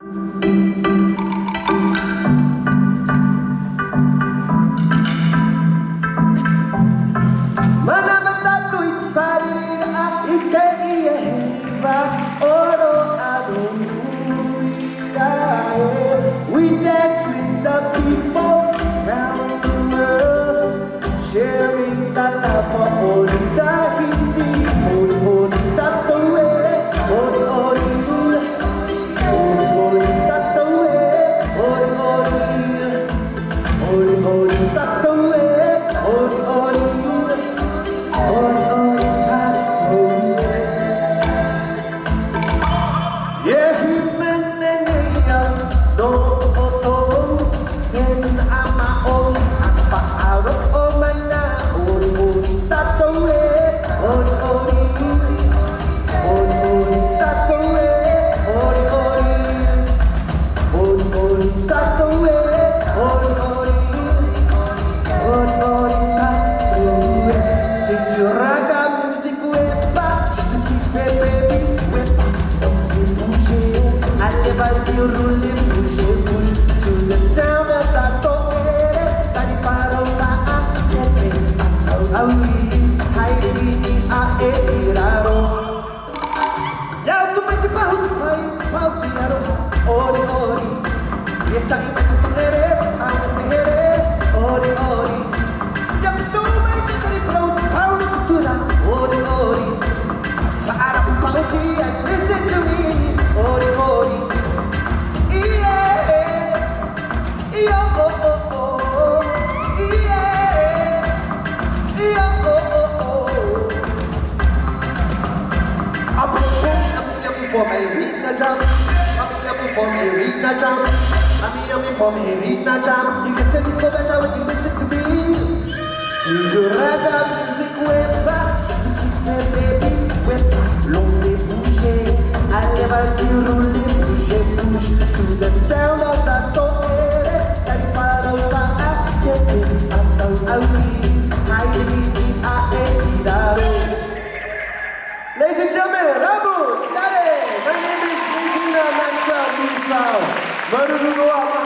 Sharing the love for OriTahiti, OriTahiti, for me, read the jump. Mommy, for me, read the jump. Mommy, for me, read the jump. You can tell you go better when you listen to me. See you raga music weba. You baby weba. Lonely bouger. I never see you rolling bouger push to the sound of that tongue. That part of the act, ladies and gentlemen, Rabu, Chale, my name is Tahitian. Marurugo